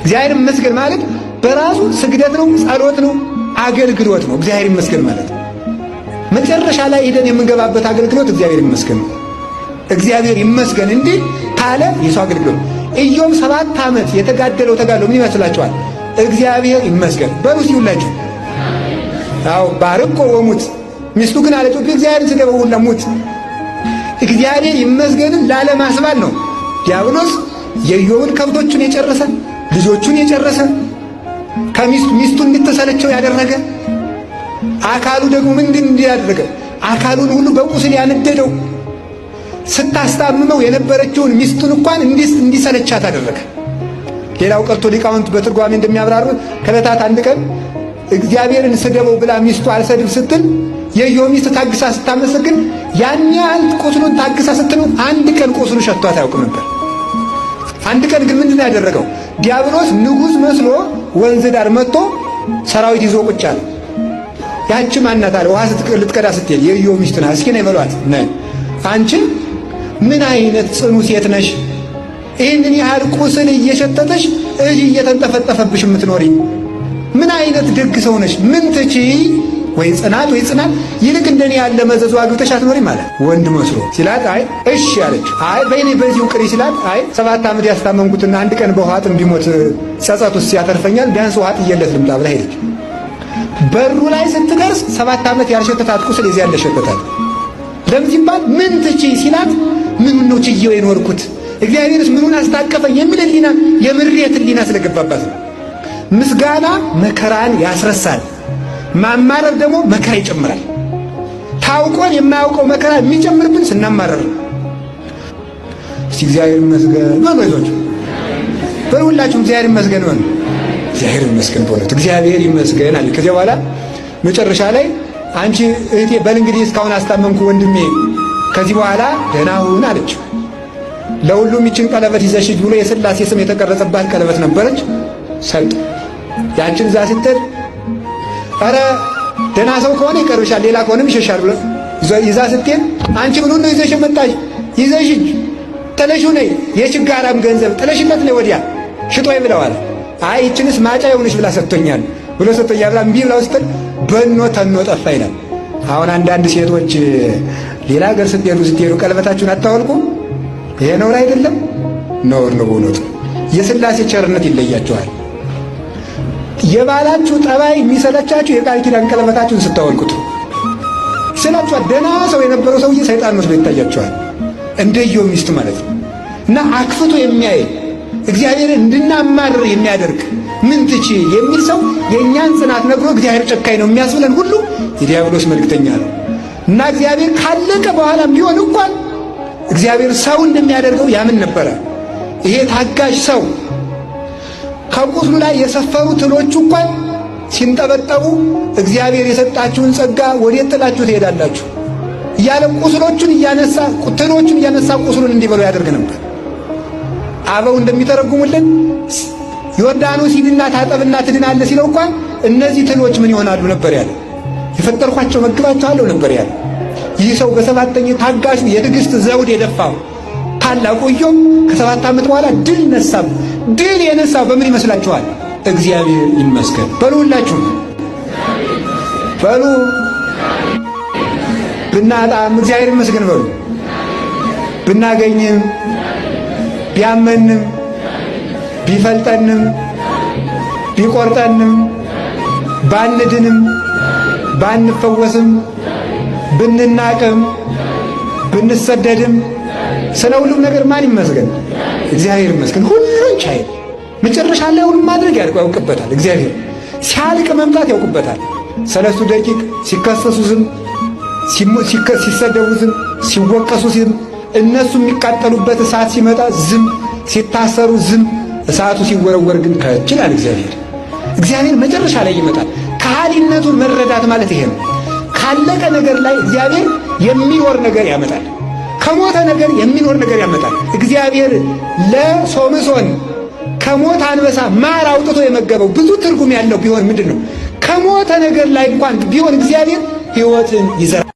እግዚአብሔር ይመስገን ማለት በራሱ ስግደት ነው፣ ጸሎት ነው፣ አገልግሎት ነው። እግዚአብሔር ይመስገን ማለት መጨረሻ ላይ ሄደን የምንገባበት አገልግሎት እግዚአብሔር ይመስገን ነው። እግዚአብሔር ይመስገን እንዴ ካለ የሰው አገልግሎት ኢዮብ 7 ዓመት የተጋደለው ተጋድሎ ምን ይመስላችኋል? እግዚአብሔር ይመስገን በሉ ሲውላችሁ። አዎ ባርኮ ወሙት ሚስቱ ግን አለችው እግዚአብሔር ስገበውና ሙት። እግዚአብሔር ይመስገንን ላለማስባል ነው ዲያብሎስ የኢዮብን ከብቶቹን የጨረሰ ልጆቹን የጨረሰ ሚስቱ እንድትሰለቸው ያደረገ አካሉ ደግሞ ምንድን እንዲያደረገ አካሉን ሁሉ በቁስል ያነደደው ስታስታምመው የነበረችውን ሚስቱን እንኳን እንዲሰለቻት አደረገ። ሌላው ቀርቶ ሊቃውንት በትርጓሜ እንደሚያብራሩት ከዕለታት አንድ ቀን እግዚአብሔርን ስደበው ብላ ሚስቱ አልሰድብ ስትል የኢዮብ ሚስት ታግሳ ስታመሰግን ያን ያህል ቁስሉን ታግሳ ስትለው አንድ ቀን ቁስሉ ሸቷት አያውቅም ነበር። አንድ ቀን ግን ምንድን ነው ያደረገው? ዲያብሎስ ንጉሥ መስሎ ወንዝ ዳር መጥቶ ሰራዊት ይዞ ቁጭ አለ። ያቺ ማናት አለ ውሃ ልትቀዳ ስትሄድ የኢዮብ ሚስት ናት። እስኪ ነይ በሏት። ነይ አንቺ ምን አይነት ጽኑ ሴት ነሽ? ይህንን ያህል ቁስል እየሸተተሽ እጅ እየተንጠፈጠፈብሽ የምትኖሪ ምን አይነት ደግ ሰው ነሽ? ምን ትችይ? ወይ ጽናት ወይ ጽናት ይልቅ እንደኔ ያለ መዘዙ አግብተሽ አትኖሪም ማለት ወንድ መስሎ ሲላት፣ አይ እሺ አለች። አይ በእኔ በዚሁ ቅሪ ሲላት፣ አይ 7 ዓመት ያስታመምኩትና አንድ ቀን በውሃ ጥም ቢሞት ጸጸቱስ ያተርፈኛል፣ ቢያንስ ውሃ ጥየለት ልምጣ ብላ ሄደች። በሩ ላይ ስትደርስ 7 ዓመት ያልሸተታት ቁስል የዚያ ያለ ሸተታት። ለምን ሲባል ምን ትችይ ሲላት፣ ምኑን ነው ችዬው የኖርኩት እግዚአብሔርስ ምኑን አስታቀፈኝ የሚል ሕሊና የምሬት ሕሊና ስለገባባት ነው። ምስጋና መከራን ያስረሳል። ማማረር ደግሞ መከራ ይጨምራል። ታውቆን የማያውቀው መከራ የሚጨምርብን ስናማረር ነው። እስቲ እግዚአብሔር ይመስገን በሉ። አይዟችሁ በሁላችሁም እግዚአብሔር ይመስገን በሉ። እግዚአብሔር ይመስገን በእውነት እግዚአብሔር ይመስገን አለ። ከዚያ በኋላ መጨረሻ ላይ አንቺ እህቴ በል እንግዲህ እስካሁን አስታመምኩ ወንድሜ፣ ከዚህ በኋላ ደህና ሁን አለች። ለሁሉም ይችን ቀለበት ይዘሽ ብሎ የሥላሴ ስም የተቀረጸባት ቀለበት ነበረች ሰጥ። ያችን እዛ ስትል ኧረ ደህና ሰው ከሆነ ይቀርብሻል፣ ሌላ ከሆነም ይሸሻል ብሎ ይዛ ስትሄድ አንቺ ምኑን ነው ይዘሽ መጣሽ? ይዘሽ ጥለሽው ነይ፣ የችጋራም ገንዘብ ጥለሽለት ነይ ወዲያ ሽጦይ ብለዋል። አይ ይችንስ ማጫ የሆነች ብላ ሰጥቶኛል ብሎ ሰጥቶኛል ብላ እምቢ ብላው ስትል በኖ ተኖ ጠፋ ይላል። አሁን አንዳንድ ሴቶች ሌላ ሀገር ስትሄዱ ቀለበታችሁን አታወልቁ። ይሄ ነውር አይደለም? ነውር ነው በእውነቱ። የሥላሴ ቸርነት ይለያችኋል። የባላችሁ ጠባይ የሚሰለቻችሁ የቃል ኪዳን ቀለበታችሁን ስታወልቁት ስላችኋል። ደህና ሰው የነበረው ሰውዬ ሰይጣን መስሎ ይታያችኋል። እንደ ኢዮብ ሚስት ማለት ነው። እና አክፍቶ የሚያይ እግዚአብሔርን እንድናማርር የሚያደርግ ምን ትች የሚል ሰው የእኛን ጽናት ነግሮ እግዚአብሔር ጨካኝ ነው የሚያስብለን ሁሉ የዲያብሎስ መልእክተኛ ነው። እና እግዚአብሔር ካለቀ በኋላም ቢሆን እንኳን እግዚአብሔር ሰው እንደሚያደርገው ያምን ነበረ። ይሄ ታጋሽ ሰው ከቁስሉ ላይ የሰፈሩ ትሎቹ እንኳን ሲንጠበጠቡ እግዚአብሔር የሰጣችሁን ጸጋ ወዴት ጥላችሁ ትሄዳላችሁ እያለ ቁስሎቹን እያነሳ ትሎቹን እያነሳ ቁስሉን እንዲበሉ ያደርግ ነበር። አበው እንደሚተረጉሙልን ዮርዳኖስ ሂድና ታጠብና ትድናለህ ሲለው እንኳን እነዚህ ትሎች ምን ይሆናሉ ነበር ያለ። የፈጠርኳቸው መግባቸዋለሁ ነበር ያለ። ይህ ሰው በሰባተኛው ታጋሽ የትዕግስት ዘውድ የደፋው ታላቁ ኢዮብ ከ7 ዓመት በኋላ ድል ነሳው። ድል የነሳው በምን ይመስላችኋል? እግዚአብሔር ይመስገን በሉ። ሁላችሁም በሉ። ብናጣም እግዚአብሔር ይመስገን በሉ። ብናገኝም ቢያመንም ቢፈልጠንም ቢቆርጠንም ባንድንም ባንፈወስም ብንናቅም ብንሰደድም ስለ ሁሉም ነገር ማን ይመስገን? እግዚአብሔር ይመስገን። ሁሉን ቻይ መጨረሻ ላይ ሁሉም ማድረግ ያውቅበታል። እግዚአብሔር ሲያልቅ መምጣት ያውቅበታል። 3 ደቂቅ ሲከሰሱ ዝም፣ ሲሰደቡ ዝም፣ ሲወቀሱ ዝም፣ እነሱ የሚቃጠሉበት እሳት ሲመጣ ዝም፣ ሲታሰሩ ዝም፣ እሳቱ ሲወረወር ግን ከችላል እግዚአብሔር መጨረሻ ላይ ይመጣል። ከሃሊነቱን መረዳት ማለት ይሄ ነው። ካለቀ ነገር ላይ እግዚአብሔር የሚኖር ነገር ያመጣል። ከሞተ ነገር የሚኖር ነገር ያመጣል። እግዚአብሔር ለሶምሶን ከሞት አንበሳ ማር አውጥቶ የመገበው ብዙ ትርጉም ያለው ቢሆን ምንድን ነው? ከሞተ ነገር ላይ እንኳን ቢሆን እግዚአብሔር ሕይወትን ይዘራል።